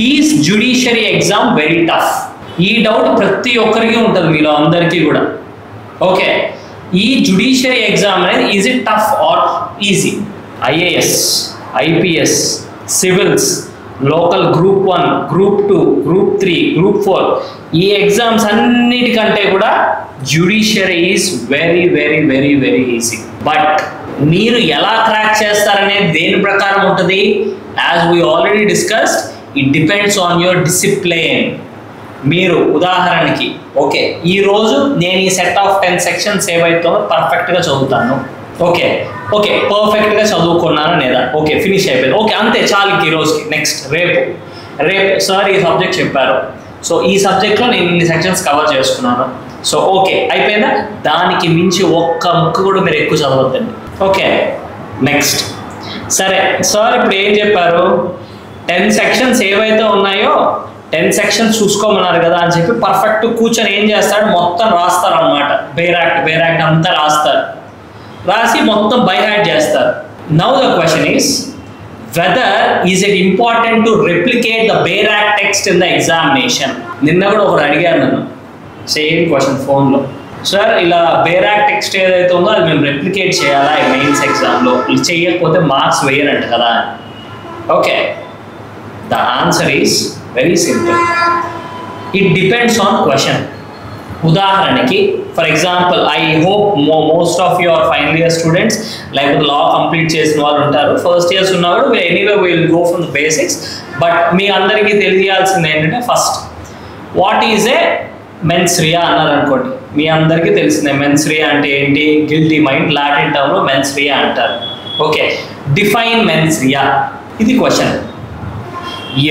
Is judiciary exam very tough? ఈ doubt ప్రతి ఒక్కరికి ఉంటుంది మీలో అందరికీ కూడా. ఓకే, ఈ జ్యుడిషియరీ ఎగ్జామ్ అనేది is it tough or easy? IAS, IPS, civils, local group 1, group 2, group 3, group 4, ఈ ఎగ్జామ్స్ అన్నిటికంటే కూడా judiciary is very very very very easy. But మీరు ఎలా క్రాక్ చేస్తారనేది దేని ప్రకారం ఉంటుంది? As we already discussed, it depends on your discipline. మీరు ఉదాహరణకి ఓకే, ఈరోజు నేను ఈ సెట్ ఆఫ్ 10 సెక్షన్స్ ఏవైతే పర్ఫెక్ట్గా చదువుతాను. ఓకే ఓకే, పర్ఫెక్ట్గా చదువుకున్నాను లేదా? ఓకే, ఫినిష్ అయిపోయింది. ఓకే, అంతే చాలు ఈ రోజుకి. నెక్స్ట్ రేపు సార్ ఈ సబ్జెక్ట్ చెప్పారు, సో ఈ సబ్జెక్ట్లో నేను ఇన్ని సెక్షన్స్ కవర్ చేసుకున్నాను. సో ఓకే, అయిపోయిందా? దానికి మించి ఒక్క ముక్క కూడా మీరు ఎక్కువ చదవద్దండి. Okay, next. సరే సార్ ఇప్పుడు ఏం చెప్పారు? 10 సెక్షన్స్ ఏవైతే ఉన్నాయో 10 సెక్షన్స్ చూసుకోమన్నారు కదా అని చెప్పి పర్ఫెక్ట్ కూర్చొని ఏం చేస్తాడు? మొత్తం రాస్తారు అనమాట. బేరాక్ట్ అంతా రాస్తారు. రాసి మొత్తం బై హ్యాడ్ చేస్తారు. Now the question is whether is it important to replicate the బేరాక్ text in the examination? నిన్న కూడా ఒకరు అడిగారు నన్ను సేమ్ క్వశ్చన్ ఫోన్లో, సార్ ఇలా బేరాక్ టెక్స్ట్ ఏదైతే ఉందో అది మేము రెప్లికేట్ చేయాలా మెయిన్స్ ఎగ్జామ్లో? చేయకపోతే మార్క్స్ వేయరంట కదా. Okay, the answer is very simple. It depends on question. ఉదాహరణకి for example, I hope most of your final year students లేకపోతే లా కంప్లీట్ చేసిన వాళ్ళు ఉంటారు. ఫస్ట్ ఇయర్స్ ఉన్నవాడు anyway will go from the basics. But మీ అందరికీ తెలియాల్సింది ఏంటంటే, first what is a mens rea అన్నారు అనుకోండి, మీ అందరికీ తెలిసిందే మెన్స్ రియా అంటే ఏంటి? గిల్టీ మైండ్, లాటిన్ టర్మ్లో మెన్స్ రియా అంటారు. ఓకే, డిఫైన్ మెన్స్ రియా, ఇది క్వశ్చన్.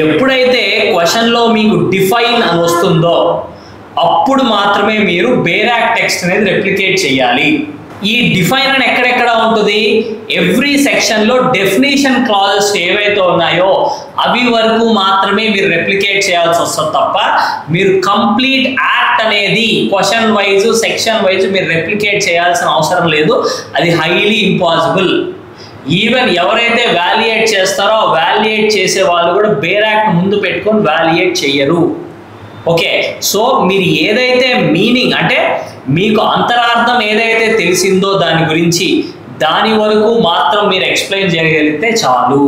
ఎప్పుడైతే క్వశ్చన్లో మీకు డిఫైన్ అని వస్తుందో అప్పుడు మాత్రమే మీరు బేరాక్ టెక్స్ట్ అనేది రెప్లికేట్ చేయాలి. ఈ డిఫైన్ అని ఎక్కడెక్కడ ఉంటుంది? ఎవ్రీ సెక్షన్లో డెఫినేషన్ క్లాజెస్ ఏవైతే ఉన్నాయో అవి వరకు మాత్రమే మీరు రెప్లికేట్ చేయాల్సి వస్తుంది తప్ప మీరు కంప్లీట్ యాక్ట్ అనేది క్వశ్చన్ వైజ్ సెక్షన్ వైజ్ మీరు రెప్లికేట్ చేయాల్సిన అవసరం లేదు. అది హైలీ ఇంపాసిబుల్. ఈవెన్ ఎవరైతే వాల్యుయేట్ చేస్తారో వాల్యుయేట్ చేసే వాళ్ళు కూడా బేరాక్ట్ ముందు పెట్టుకొని వాల్యుయేట్ చెయ్యరు. ఓకే, సో మీరు ఏదైతే మీనింగ్ అంటే మీకు అంతరార్థం ఏదైతే తెలిసిందో దాని గురించి దాని వరకు మాత్రం మీరు ఎక్స్ప్లెయిన్ చేయగలిగితే చాలు.